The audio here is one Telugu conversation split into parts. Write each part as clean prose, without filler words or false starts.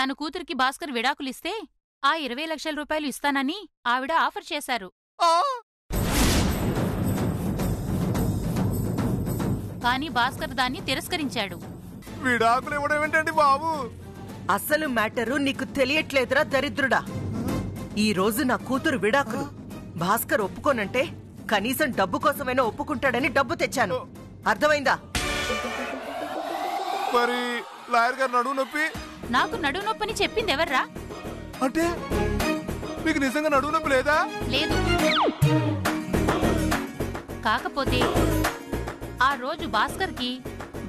తన కూతురికి భాస్కర్ విడాకులిస్తే ఆ 20 లక్షల రూపాయలు ఇస్తానని ఆవిడ ఆఫర్ చేశారు. కాని భాస్కర్ దాన్ని తిరస్కరించాడు. విడాకులు ఇవ్వడం ఏంటండి బాబు? అసలు మ్యాటరు నీకు తెలియట్లేదురా దరిద్రుడా. ఈ రోజు నా కూతురు విడాకులు. భాస్కర్ ఒప్పుకోనంటే కనీసం డబ్బు కోసమైనా ఒప్పుకుంటాడని డబ్బు తెచ్చాను. అర్థమైందా? మరి లాయర్ గారు నడువు నొప్పి? నాకు నడువు నొప్పని చెప్పిందెవర్రా? అంటే మీకు నిజంగా నడువు నొప్పి లేదా? లేదు. కాకపోతే ఆ రోజు భాస్కర్కి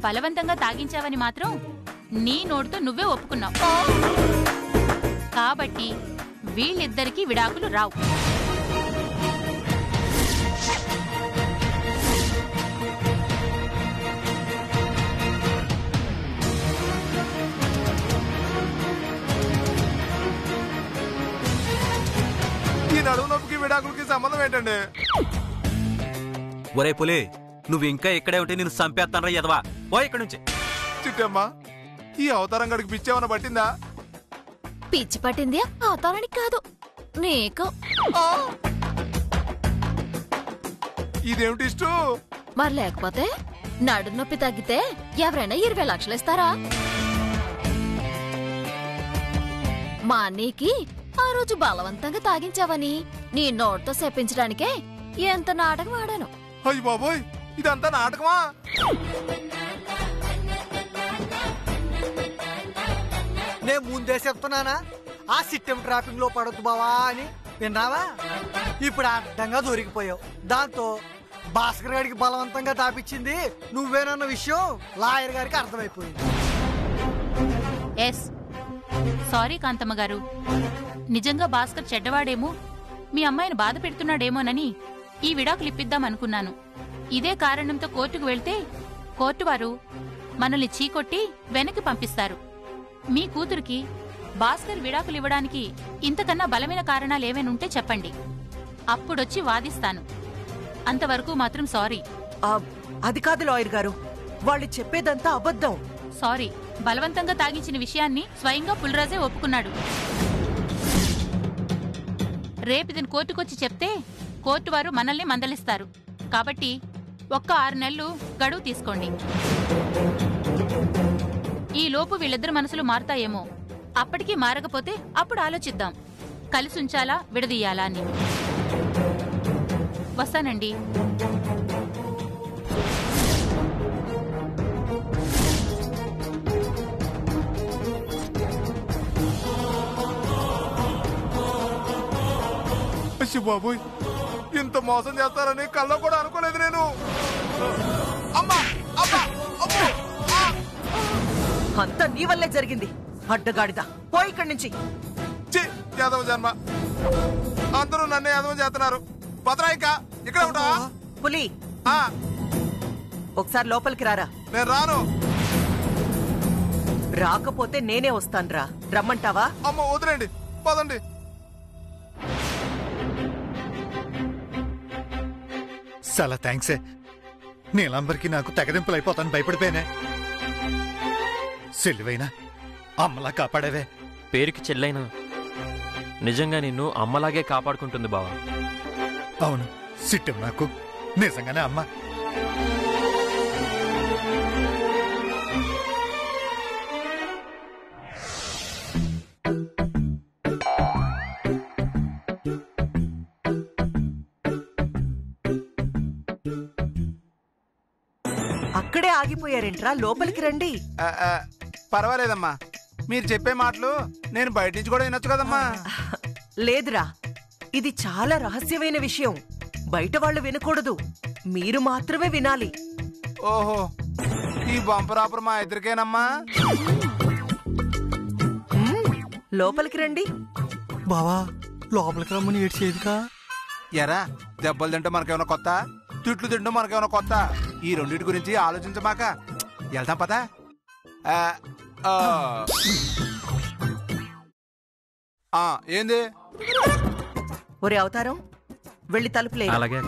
బలవంతంగా తాగించావని మాత్రం నీ నోటితో నువ్వే ఒప్పుకున్నావు. కాబట్టి వీళ్ళిద్దరికీ విడాకులు రావు. ఈ నడువు నొప్పికి విడాకులకి సంబంధం ఏంటండి? ఒరే పులి, నువ్వు ఇంకా ఇక్కడే ఉంటే నేను చంపేస్తానరా ఎదవా. ఓ ఇక్కడి నుంచి. చిట్టమ్మా, ఈ అవతారం గడికి పిచ్చేమన్నా పట్టిందా? పిచ్చి పట్టింది అవతారానికి కాదు, నీకు. ఇదేమిటి ఇష్టం? మరి లేకపోతే నడు నొప్పి తగ్గితే ఎవరైనా 20 లక్షలు ఇస్తారా? మా అన్నీకి ఆ రోజు బలవంతంగా తాగించావని నీ నోటితో చెప్పించడానికే ఎంత నాటకం ఆడాను. అయ్య బాబోయ్, ఇదంతా నాటకమా? నేను ముందే చెప్తున్నానా ఆ సిస్టమ్ ట్రాఫిక్ లో పడొద్దు బావా అని, విన్నావా? ఇప్పుడు అడ్డంగా దొరికిపోయావు. దాంతో భాస్కర్ గారికి బలవంతంగా తాపించింది నువ్వేనన్న విషయం లాయర్ గారికి అర్థమైపోయింది. ఎస్, సారీ కాంతమ్మ గారు. నిజంగా భాస్కర్ చెడ్డవాడేమో, మీ అమ్మాయిని బాధ పెడుతున్నాడేమోనని ఈ విడాకులిప్పిద్దామనుకున్నాను. ఇదే కారణంతో కోర్టుకు వెళ్తే కోర్టు వారు మనల్ని చీకొట్టి వెనక్కి పంపిస్తారు. మీ కూతురికి భాస్కర్ విడాకులివ్వడానికి ఇంతకన్నా బలమైన కారణాలేమైనుంటే చెప్పండి, అప్పుడొచ్చి వాదిస్తాను. అంతవరకు మాత్రం సారీ. అది కాదు లాయర్ గారు, వాళ్ళు చెప్పేదంతా అబద్ధం. సారీ, బలవంతంగా తాగించిన విషయాన్ని స్వయంగా పుల్రాజే ఒప్పుకున్నాడు. రేపిదిని కోర్టుకొచ్చి చెప్తే కోర్టు వారు మనల్ని మందలిస్తారు. కాబట్టి ఒక్క 6 నెలలు గడువు తీసుకోండి. ఈ లోపు వీళ్ళిద్దరు మనసులు మారుతాయేమో. అప్పటికీ మారకపోతే అప్పుడు ఆలోచిద్దాం, కలిసి ఉంచాలా విడదీయాలా అని. వస్తానండి. అయ్య బాబోయ్, ఇంత మోసం చేస్తారని కళ్ళ కూడా అనుకోలేదు నేను. అంతా నీ వల్లే జరిగింది అడ్డగాడిదా. పోయి ఇక్కడి నుంచి. యాదవ జన్మ, అందరూ నన్ను యాదవ చేస్తున్నారు. భద్రాయిక ఇక్కడ ఉంటావా? పులి, ఒకసారి లోపలికి రారా. నేను రాను. రాకపోతే నేనే వస్తానురా. రమ్మంటావా? అమ్మ వదిలేండి, పదండి. చాలా థ్యాంక్సే. నీలంబరికి నాకు తెగదింపులు అయిపోతాను భయపడిపోయానే. చెల్లివైనా అమ్మలా కాపాడేవే. పేరుకి చెల్లైనా నిజంగా నిన్ను అమ్మలాగే కాపాడుకుంటుంది బావా. అవును, సిట్టం నాకు నిజంగానే అమ్మ. అక్కడే ఆగిపోయారేంట్రా? లోపలికి రండి. పర్వాలేదమ్మా, మీరు చెప్పే మాటలు నేను బయట నుంచి కూడా వినొచ్చు కదమ్మా. లేదురా, ఇది చాలా రహస్యమైన విషయం. బయట వాళ్ళు వినకూడదు, మీరు మాత్రమే వినాలి. ఓహో, ఈ బంపరాపురం మా ఇద్దరికేనమ్మా. లోపలికి రండి. బావా లోపలికి రమ్మని ఏడ్చేదికా? ఎరా, దెబ్బలు తింటే మనకేమైనా కొత్త, తిట్లు తింటే మనకేమైనా కొత్త? ఈ రెండింటి గురించి ఆలోచించమాక వెళ్తాం పదా. ఏంది? ఒరే అవతారం, వెళ్ళి తలుపులే. అలాగే.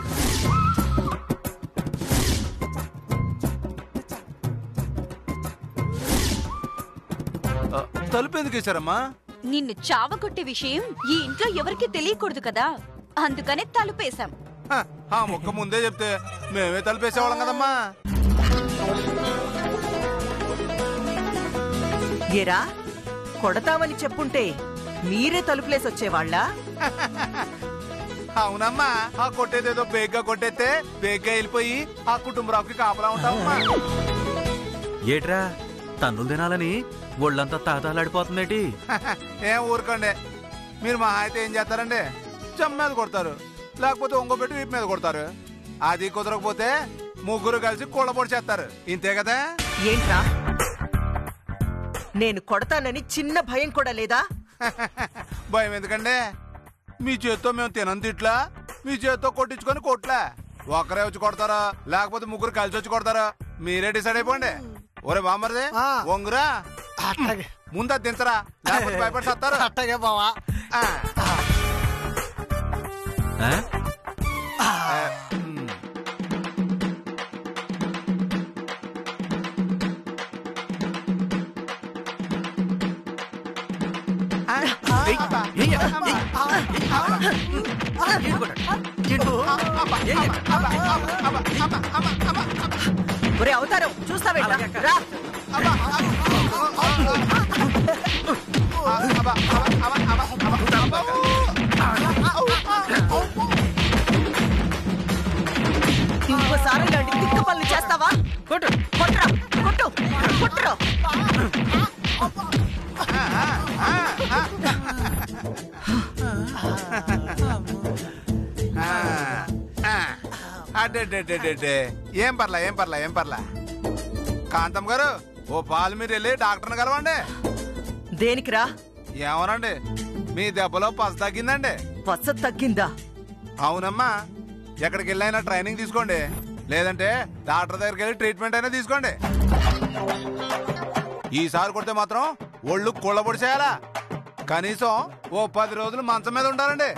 తలుపు ఎందుకు వేశారమ్మా? నిన్ను చావగొట్టే విషయం ఈ ఇంట్లో ఎవరికీ తెలియకూడదు కదా, అందుకనే తలుపేశాం. ఆ ముక్క ముందే చెప్తే మేమే తలుపేసేవాళ్ళం కదమ్మా. ఏరా కొడతామని చెప్పుంటే మీరే తలుపులేసి వచ్చేవాళ్ళ? అవునమ్మా, ఆ కొట్టేదేదో బేగ్గా కొట్టేస్తే బేగ్గా వెళ్ళిపోయి ఆ కుటుంబరావుకి కాపలా ఉంటావమ్మా. ఏట్రా తన్నులు తినాలని ఒళ్ళంతా తాతాలాడిపోతుందేటి? ఏం ఊరుకోండి, మీరు మహా అయితే ఏం చేస్తారండి, చెమ్మ మీద కొడతారు, లేకపోతే ఒంగోబెట్టి వీపు మీద కొడతారు. అది కుదరకపోతే ముగ్గురు కలిసి కూడబొడి చేస్తారు. ఇంతే కదా? ఏంట్రా నేను కొడతానని చిన్న భయం కూడా లేదా? భయం ఎందుకండి? మీ చేత్తో మేము తినం తిట్లా, మీ చేత్తో కొట్టించుకొని కొట్లా. ఒకరే వచ్చి కొడతారా లేకపోతే ముగ్గురు కలిసి వచ్చి కొడతారా? మీరే డిసైడ్ అయిపోండి. ఒరే బామ్మర్ది ఒంగురా, ముందు అది దించరా, లేకపోతే భయపడి సత్తారు. అట్టగే బావా. ఒరే అవతారం చూస్తావేంట్రా? రా. ఇంకోసారి ఇలాంటి తిక్క పనులు చేస్తావా? కొట్టు, కొట్రా, కొట్టు, కొట్టురా. ఏం పర్లా ఏం పర్లా ఏం పర్లా. కాంతం గారు, ఓ పాలు మీరు వెళ్ళి డాక్టర్ని కలవండి. దేనికిరా? ఏమోనండి, మీ దెబ్బలో పస తగ్గిందండి. పస తగ్గిందా? అవునమ్మా, ఎక్కడికి వెళ్ళైనా ట్రైనింగ్ తీసుకోండి, లేదంటే డాక్టర్ దగ్గరికి వెళ్ళి ట్రీట్మెంట్ అయినా తీసుకోండి. ఈసారి కొడితే మాత్రం ఒళ్ళు కుళ్ళబొడి చేయాలా, కనీసం ఓ 10 రోజులు మంచం మీద ఉండాలండి.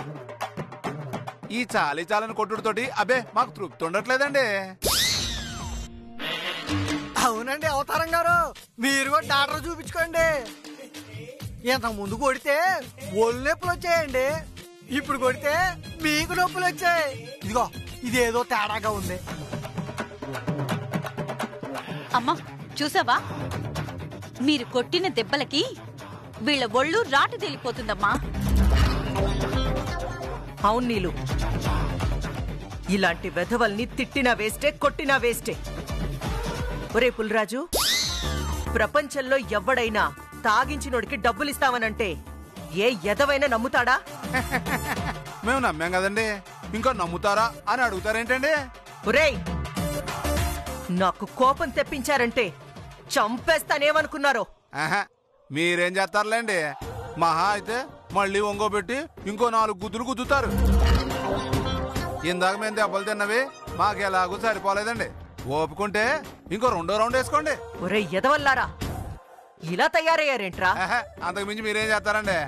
ఈ చాలని కొట్టుడితోటి అబ్బే మాకు తృప్తి ఉండట్లేదండి. అవునండి అవతారం గారు, మీరు కూడా డాక్టర్ చూపించుకోండి. ఇంత ముందు కొడితే ఒళ్ళు నొప్పులు వచ్చాయండి, ఇప్పుడు కొడితే మీకు నొప్పులు వచ్చాయి. ఇదిగో ఇదేదో తేడాగా ఉంది. అమ్మా చూసావా, మీరు కొట్టిన దెబ్బలకి వీళ్ళ ఒళ్ళు రాటు తేలిపోతుందమ్మా. అవును నీలు, ఇలాంటి వెధవల్ని తిట్టినా వేస్టే, కొట్టినా వేస్టే. ఒరే పుల్రాజు, ప్రపంచంలో ఎవడైనా తాగించినోడికి డబ్బులిస్తామనంటే ఏ ఎదవైనా నమ్ముతాడా? మేము నమ్మాం కదండి, ఇంకా నమ్ముతారా అని అడుగుతారేంటండి? ఒరేయ్, నాకు కోపం తెప్పించారంటే చంపేస్తానేమనుకున్నారో? మీరేం చేస్తారులేండి, మహా అయితే మళ్ళీ ఒంగోబెట్టి ఇంకో 4 గుద్దులు గుద్దుతారు. ఇందాక మేము దెబ్బలు తిన్నవి మాకు ఎలాగూ సరిపోలేదండి, ఓపుకుంటే ఇంకో 2వ రౌండ్ వేసుకోండి. ఒరే ఎదవల్లారా, ఇలా తయారయ్యారేంట్రా? అంతకు మించి మీరేం చేస్తారండి?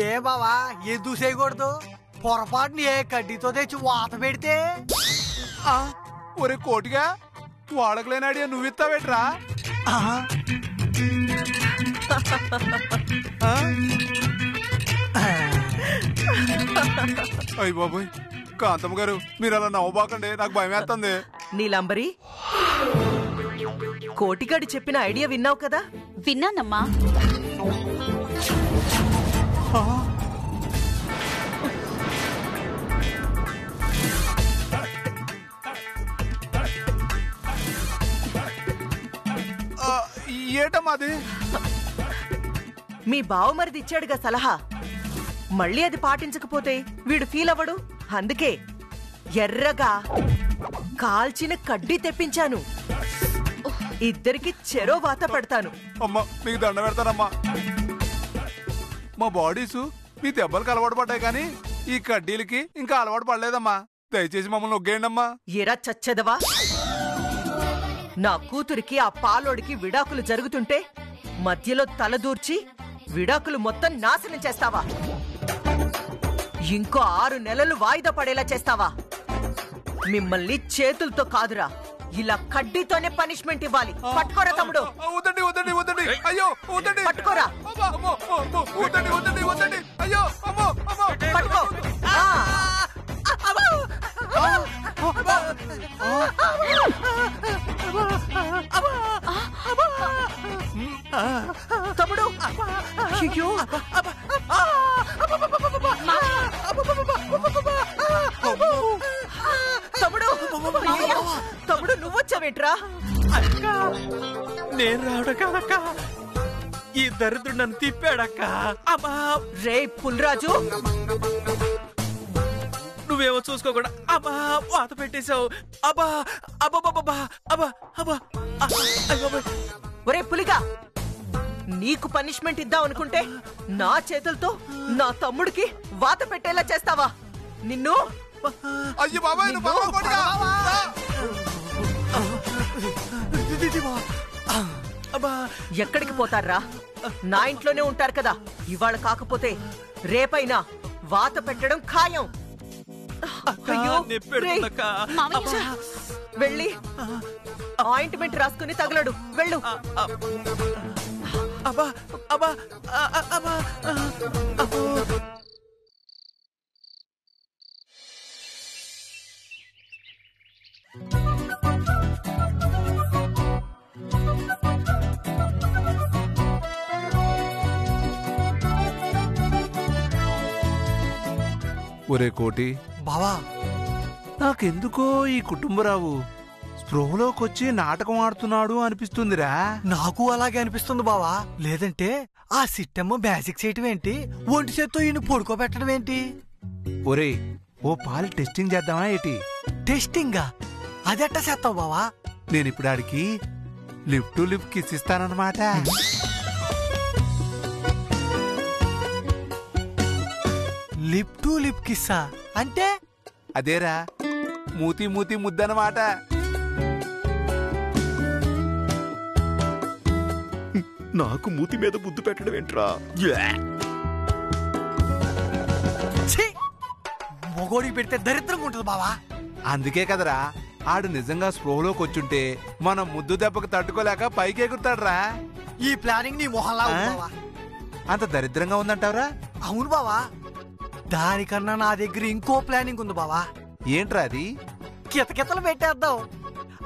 ఏ బావా, ఏ దూసేయకూడదు. పొరపాటుని ఏ కడ్డీతో తెచ్చి వాత పెడితే. ఒరే కోటిగా, వాడకలేని అడిగా నువ్విస్తావేట్రా? అయ్య బాబోయ్, కాంతమ్మ గారు మీరు అలా నవ్వబాకండి, నాకు భయం వేస్తుంది. నీలంబరి, కోటిగాడి చెప్పిన ఐడియా విన్నావు కదా? విన్నానమ్మా. ఏటమ్మా అది? మీ బావమరిది ఇచ్చాడుగా సలహా, మళ్ళీ అది పాటించకపోతే వీడు ఫీల్ అవ్వడు. అందుకే ఎర్రగా కాల్చిన కడ్డీ తెప్పించాను. ఇద్దరికి చెరో వాత పెడతాను. అమ్మా మీకు దండ పెడతానమ్మా. మా బాడీసు మీ దెబ్బలకు అలవాటు పడ్డాయి, కానీ ఈ కడ్డీలకి ఇంకా అలవాటు పడలేదమ్మా. దయచేసి మమ్మల్ని ఒగ్గేయండమ్మా. ఎరా చచ్చెదవా, నా కూతురికి ఆ పాలోడికి విడాకులు జరుగుతుంటే మధ్యలో తలదూర్చి విడాకులు మొత్తం నాశనం చేస్తావా? ఇంకో 6 నెలలు వాయిదా పడేలా చేస్తావా? మిమ్మల్ని చేతులతో కాదురా, ఇలా కడ్డీతోనే పనిష్మెంట్ ఇవ్వాలి. పట్టుకోరా తమ్ముడు. వద్దండి వద్దండి వద్దండి, అయ్యో వద్దండి. పట్టుకోరా. వద్దండి వద్దండి వద్దండి, అయ్యో అమ్మో అమ్మో. పట్టుకో. తమ్ముడు. అయ్యో. తమ్ముడు తమ్ముడు నువ్వు వచ్చావేంట్రా? నేను రావడం కాదక్క, ఈ దరిద్రుడు నన్ను తిప్పాడక్క. అమ్మా రే పుల్రాజు, నువ్వేమో చూసుకోకుండా అబ్బా వాత పెట్టేశావు. అబ్బా అబ్బా అబ్బా అబ్బా. ఒరే పులిగా, నీకు పనిష్మెంట్ ఇద్దాం అనుకుంటే నా చేతులతో నా తమ్ముడికి వాత పెట్టేలా చేస్తావా? నిన్ను. అయ్యో బాబాయ్, ఎక్కడికి పోతారా? నా ఇంట్లోనే ఉంటారు కదా. ఇవాళ కాకపోతే రేపైనా వాత పెట్టడం ఖాయం. అయ్యో, వెళ్ళి ఆయింట్మెంట్ రాసుకుని తగలడు. వెళ్ళు. అబ్బా అబ్బా అబ్బా. ఒరే కోటి బావా, నాకెందుకో ఈ కుటుంబరావు స్పృహలోకొచ్చి నాటకం ఆడుతున్నాడు అనిపిస్తుందిరా. నాకు అలాగే అనిపిస్తుంది బావా. లేదంటే ఆ సిట్టమ్మ మ్యాజిక్ చేయటం ఏంటి, ఒంటి చేత్తో ఈయన పడుకోబెట్టడం ఏంటి? ఒరే, ఓ పాలు టెస్టింగ్ చేద్దామా ఏంటి? టెస్టింగా? అదెట్టా చేస్తావు బావా? నేనిప్పుడు ఆడికి లిప్ టు లిప్ కిస్ ఇస్తానన్నమాట. లిప్ టు లిప్ కిస్సా అంటే? అదేరా, మూతి మూతి ముద్దనమాట. నాకు మూతి మీద ముద్దు పెట్టడం ఏంట్రా? మొగోడికి పెడితే దరిద్రంగా ఉంటుంది బావా. అందుకే కదరా ఆడు నిజంగా స్పృహలోకి వచ్చుంటే మనం ముద్దు దెబ్బకు తట్టుకోలేక పైకి ఎగురుతాడురా. ఈ ప్లానింగ్ నీ మొహల్లా ఉంది బావా. అంత దరిద్రంగా ఉందంటావురా? అవును బావా. దానికన్నా నా దగ్గర ఇంకో ప్లానింగ్ ఉంది బావా. ఏంట్రా అది? కితకితలు పెట్టేద్దాం.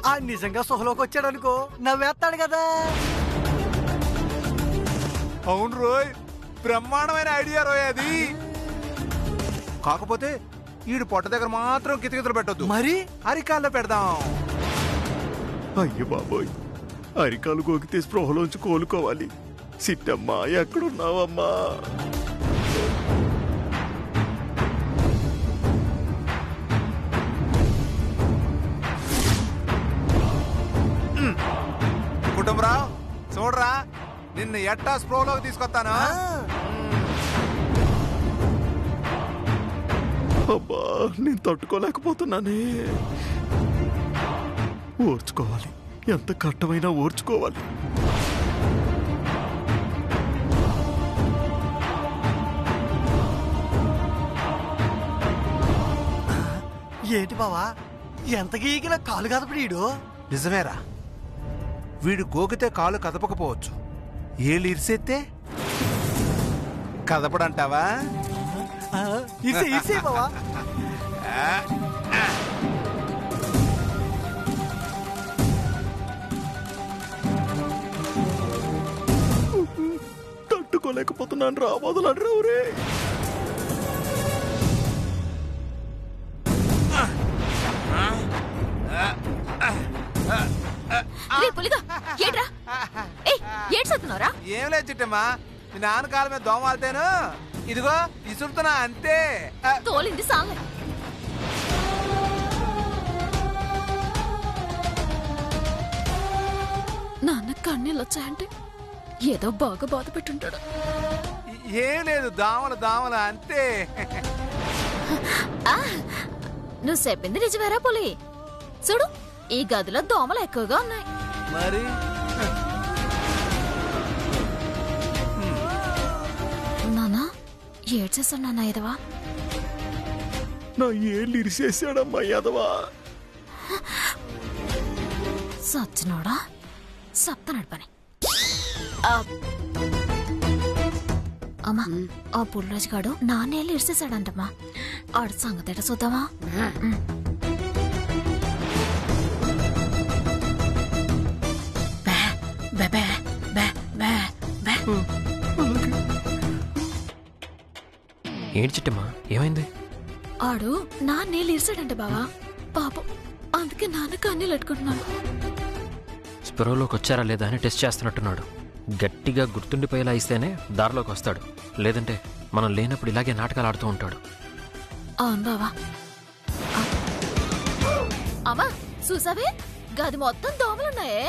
ఆ నిజంగా సుఖలోకి వచ్చాడు అనుకో, నవ్వేస్తాడు కదా. అవును రోయ్, బ్రహ్మాండమైన ఐడియా రోయ్ అది. కాకపోతే ఈడు పొట్ట దగ్గర మాత్రం కితకితలు పెట్టొద్దు. మరి అరికాల్లో పెడదాం. అయ్యో బాబోయ్, అరికాలు గోకితే స్పృహలోంచి కోలుకోవాలి. సిట్టమ్మా, ఎక్కడున్నావమ్మా? కుటుంబరావు చూడరా, నిన్ను ఎట్టా స్ప్రోలోకి తీసుకొస్తాను. అబ్బా, నేను తట్టుకోలేకపోతున్నానే. ఓర్చుకోవాలి, ఎంత కట్టమైనా ఓర్చుకోవాలి. ఏంటి బావా, ఎంత గీకిన కాలు కదపడు వీడు? నిజమేరా, వీడు గోకితే కాలు కదపకపోవచ్చు, ఏళ్ళు ఇరిసేస్తే కదపడంటావా? ఇసే బావా. తట్టుకోలేకపోతున్నాను రా, వదలండి రే. ఏం లేదు చిట్టమ్మా, మీ నాన్న కాళ్ళ మీద దోమ వాళ్తేను ఇదిగో ఇసురుతున్నా అంతే. తోలింది సాలే. నాన్న కన్నీళ్ళు వచ్చాయంటే ఏదో బాగా బాధ పెట్టుంటాడు. ఏం లేదు, దోమలు దోమలు అంతే. నువ్వు చెప్పింది నిజమేరా పులి? చూడు, ఈ గదిలో దోమలు ఎక్కువగా ఉన్నాయి. మరి నానా ఏడ్చేస్తాడు నాన్న ఎదవా. నా ఏళ్ళు ఇరిసేసాడమ్మా ఎదవా. సచ్చినోడా సప్తనాడు పని అమ్మా ఆ పుల్లరాజు గాడు నాన్నేళ్ళు ఇడిసేసాడంటమ్మా ఆడు సంగతేట చూద్దామా ఏంటి చిట్టమ్మా ఏమైంది? ఆడు నాన్నేళ్ళు ఇరిసాడంట బావా పాపం అందుకే నాన్న కన్నీళ్ళు పెట్టుకుంటున్నాడు. స్పృహలోకి వచ్చారా లేదా అని టెస్ట్ చేస్తున్నట్టున్నాడు. గట్టిగా గుర్తుండిపోయేలా ఇస్తేనే దారిలోకి వస్తాడు, లేదంటే మనం లేనప్పుడు ఇలాగే నాటకాలు ఆడుతూ ఉంటాడు. అవును బావా. అమ్మా చూసావే గది మొత్తం దోమలున్నాయే.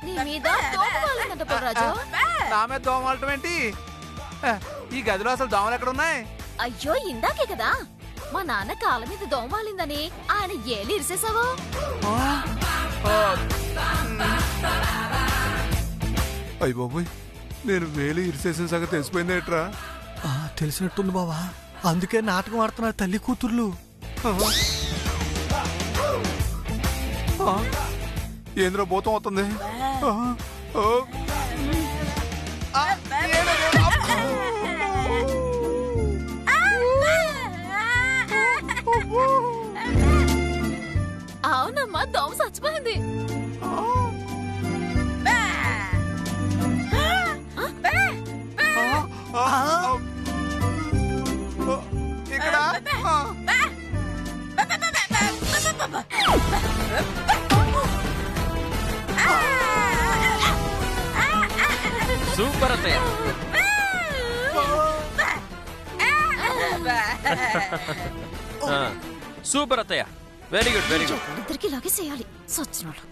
నీ మీద దోమలంట పుల్లరాజు. నా మీద దోమలటం ఏంటి? ఈ గదిలో అసలు దోమలు ఎక్కడ ఉన్నాయి? అయ్యో ఇందాకే కదా మా నాన్న కాళ్ళ మీద దోమాలిందని ఆయన ఏళ్ళు ఇరిసేసావో. అయ్య బాబోయ్, నేను వేలు ఇరిసేసిన సంగతి తెలిసిపోయిందేట్రా? తెలిసినట్టుంది బావా, అందుకే నాటకం ఆడుతున్నారు తల్లి కూతుర్లు. ఏంద్ర భూతం అవుతుంది? అవునమ్మా దోమ చచ్చిపోయింది. ఇక్కడ సూపర్ అత్తయ్య. సూపర్ అత్తయ్య, వెరీ గుడ్ వెరీ గుడ్. ఇద్దరికి ఇలాగే చేయాలి సచ్చినోళ్ళు.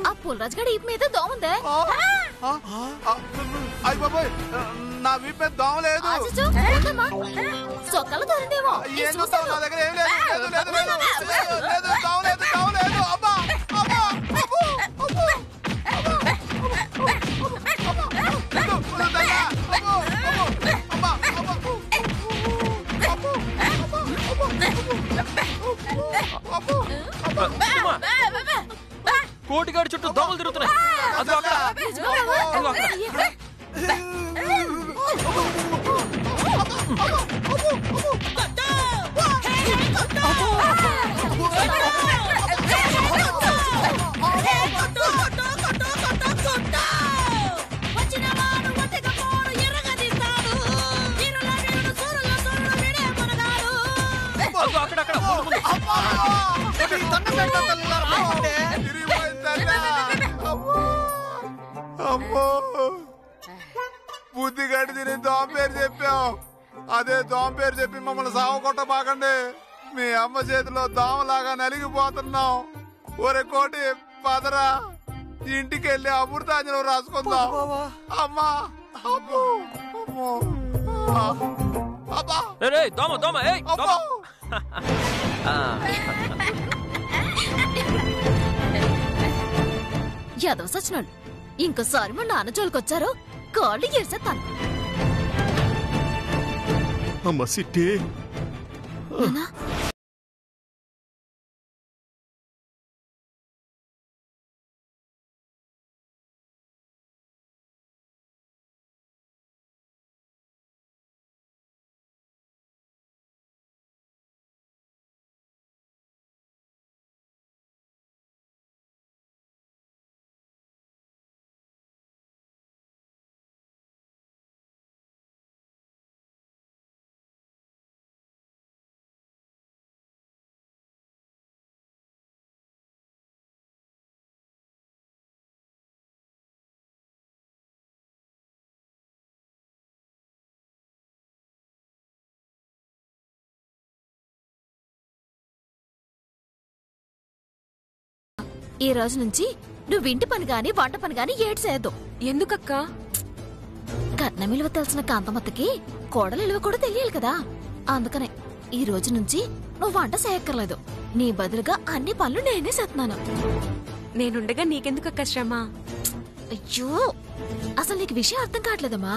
ఆ పుల్లరాజు గడి ఈపు మీద దోమ ఉందే. అయ్య బాబోయ్, నా వీపు మీద దోమ లేదు. చొక్కలు దొరిందేమో. ఏం చూస్తావు? నా దగ్గర ఏం లేదు. దోమ లేదు, దోమ లేదు. అబ్బా అబ్బా అబ్బో అబ్బో కోటిగాడి చుట్టూ దోమలు తిరుగుతున్నాయి. అదిగో అక్కడ, అదిగో అక్కడ. అక్కడక్కడ అమ్మో, బుద్ధి గడి తిని దోమ పేరు చెప్పాం. అదే దోమ పేరు చెప్పి మమ్మల్ని సాగు కొట్టబాకండి. మీ అమ్మ చేతిలో దోమలాగా నలిగిపోతున్నాం. ఒరే కోటి పదరా, ఇంటికి వెళ్ళి అమృతాంజనం రాసుకుందాం. అమ్మా అమ్మో అమ్మో అబ్బా దోమ దోమ దోమ. యాదవ సచ్చినాడు. ఇంకోసారి మా నాన్న జోలికొచ్చారో కాళ్ళు ఎరిసేస్తాను. అమ్మ సిట్టి, ఈ రోజు నుంచి నువ్వు ఇంటి పని గాని వంట పని గాని ఏడు చేయొద్దు. ఎందుకక్క? కట్నం విలువ తెలిసిన కాంతమత్తకి కోడలు విలువ కూడా తెలియాలి కదా. అందుకనే ఈ రోజు నుంచి నువ్వు వంట చేయక్కర్లేదు. నీ బదులుగా అన్ని పనులు నేనే చేస్తున్నాను. నేనుండగా నీకెందుకక్క శ్రమ? అయ్యో, అసలు నీకు విషయం అర్థం కావట్లేదమ్మా.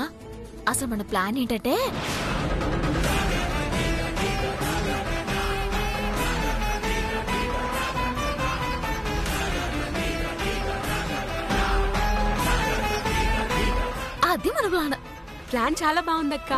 అసలు మన ప్లాన్ ఏంటంటే అది మన ప్లాన్. ప్లాన్ చాలా బాగుందక్క.